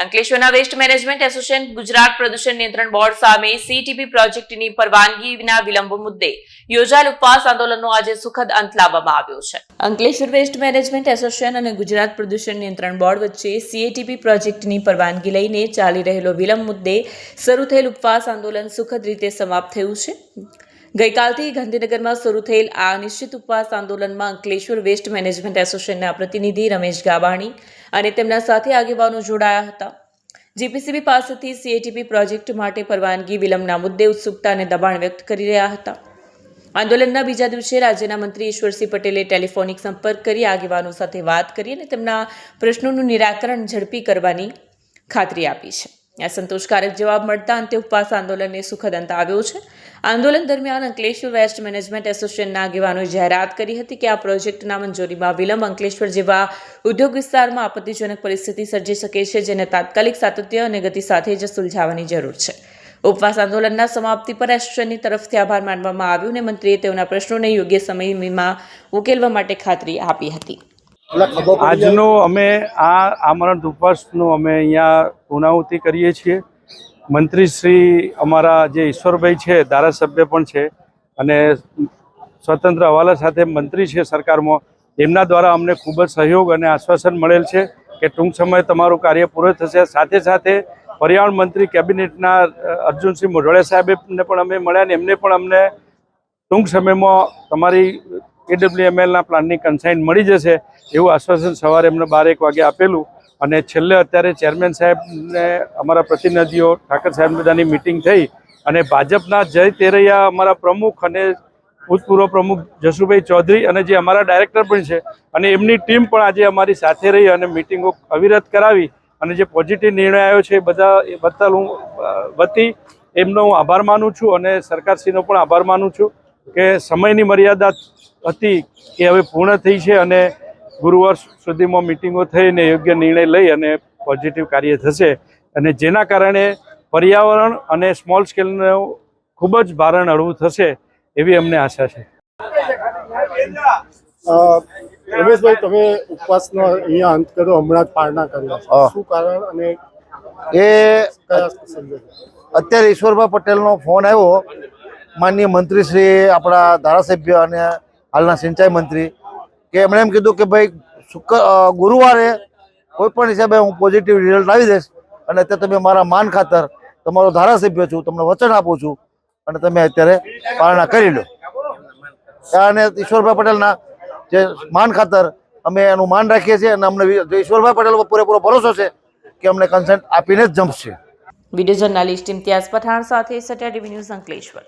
અંકલેશ્વરના waste management association Gujarat પ્રદૂષણ નિયંત્રણ બોર્ડ સામે સીટીપી પ્રોજેક્ટની પરવાનગી વિના વિલંબ મુદ્દે યોજાયેલ ઉપવાસ આંદોલનનો આજે સુખદ અંત લાવવામાં આવ્યો છે. અંકલેશ્વર વેસ્ટ મેનેજમેન્ટ એસોસિએશન અને ગુજરાત પ્રદૂષણ નિયંત્રણ બોર્ડ વચ્ચે સીટીપી પ્રોજેક્ટની પરવાનગી લઈને ચાલી રહેલો વિલંબ મુદ્દે શરૂ થયેલ ઉપવાસ આંદોલન સુખદ રીતે સમાપ્ત થયું છે. ગઈકાલથી ગાંધીનગરમાં શરૂ થયેલ આ અનિશ્ચિત ઉપવાસ આંદોલનમાં અંકલેશ્વર વેસ્ટ મેનેજમેન્ટ એસોસિએશનના પ્રતિનિધિ રમેશ ગાબાણી અને તેમના સાથે આગેવાનો જોડાયા હતા. જીપીસીબી પાસેથી સીએટીપી પ્રોજેક્ટ માટે પરવાનગી વિલંબના મુદ્દે ઉત્સુકતા અને દબાણ વ્યક્ત કરી રહ્યા હતા. આંદોલનના બીજા દિવસે રાજ્યના મંત્રી ઈશ્વરસિંહ પટેલે ટેલિફોનિક સંપર્ક કરી આગેવાનો સાથે વાત કરી અને તેમના પ્રશ્નોનું નિરાકરણ ઝડપી કરવાની ખાતરી આપી છે. આ સંતોષકારક જવાબ મળતા અંતે ઉપવાસ આંદોલનને સુખદ અંત આવ્યો છે. આંદોલન દરમિયાન અંકલેશ્વર વેસ્ટ મેનેજમેન્ટ એસોસિએશનના આગેવાનોએ જાહેરાત કરી હતી કે આ પ્રોજેક્ટના મંજૂરીમાં વિલંબ અંકલેશ્વર જેવા ઉદ્યોગ વિસ્તારમાં આપત્તિજનક પરિસ્થિતિ સર્જી શકે છે, જેને તાત્કાલિક સાતત્ય અને ગતિ સાથે જ સુલઝાવવાની જરૂર છે. ઉપવાસ આંદોલનના સમાપ્તિ પર એસોસિએશનની તરફથી આભાર માનવામાં આવ્યો અને મંત્રીએ તેઓના પ્રશ્નોને યોગ્ય સમયમાં ઉકેલવા માટે ખાતરી આપી હતી. આજનો અમે આ આમરણ ઉપવાસનું અમે અહીંયા પૂર્ણાહુતિ કરીએ છીએ. મંત્રી શ્રી અમારા જે ઈશ્વરભાઈ છે, ધારાસભ્ય પણ છે અને સ્વતંત્ર હવાલા સાથે મંત્રી છે સરકારમાં, એમના દ્વારા અમને ખૂબ જ સહયોગ અને આશ્વાસન મળેલ છે કે ટૂંક સમયે તમારું કાર્ય પૂરું થશે. સાથે સાથે પર્યાવરણ મંત્રી કેબિનેટના અર્જુનસિંહ મોઢવાડિયા સાહેબને પણ અમે મળ્યા અને એમને પણ અમને ટૂંક સમયમાં તમારી AWMLના પ્લાનની કન્સાઇન મળી જશે એવું આશ્વાસન સવારે એમને 12-1 વાગે આપેલું. અને છેલ્લે અત્યારે ચેરમેન સાહેબને અમારા પ્રતિનિધિઓ ઠાકર સાહેબ બધાની મિટિંગ થઈ અને ભાજપના જય તેરૈયા અમારા પ્રમુખ અને ભૂતપૂર્વ પ્રમુખ જશુભાઈ ચૌધરી અને જે અમારા ડાયરેક્ટર પણ છે અને એમની ટીમ પણ આજે અમારી સાથે રહી અને મિટિંગો અવિરત કરાવી અને જે પોઝિટિવ નિર્ણય આવ્યો છે એ બદલ હું વતી એમનો હું આભાર માનું છું અને સરકારશ્રીનો પણ આભાર માનું છું કે સમયની મર્યાદા હતી એ હવે પૂર્ણ થઈ છે અને ગુરુવાર સુધીમાં મિટિંગો થઈને યોગ્ય નિર્ણય લઈ અને પોઝિટિવ કાર્ય થશે અને જેના કારણે પર્યાવરણ અને સ્મોલ સ્કેલનું ખૂબ જ ભારણ હળવું થશે એવી અમને આશા છે. રમેશભાઈ, તમે ઉપવાસનો અહીંયા અંત કર્યો, હમણાં જ પારણા કર્યા, શું કારણ અને એ કયા? અત્યારે ઈશ્વરભાઈ પટેલનો ફોન આવ્યો, માનનીય મંત્રી શ્રી આપણા ધારાસભ્ય અને હાલના સિંચાઈ મંત્રી, કે એમણે એમ કીધું કે ભાઈ ગુરુવારે કોઈ પણ હિસાબે હું પોઝિટિવ રિઝલ્ટ આવી દઈશ અને અત્યારે તમે મારા માન ખાતર તમારો ધારાસભ્ય છું, તમને વચન આપું છું અને તમે અત્યારે પારણા કરી લો. અને ઈશ્વરભાઈ પટેલના જે માન ખાતર અમે એનું માન રાખીએ છીએ અને અમને ઈશ્વરભાઈ પટેલ પર પૂરેપૂરો ભરોસો છે કે અમને કન્સેન્ટ આપીને જ જમશે. વિડીયો જર્નાલિસ્ટ ઇમ્તિયાઝ પઠાણ સાથે સત્યા ટીવી ન્યૂઝ અંકલેશ્વર.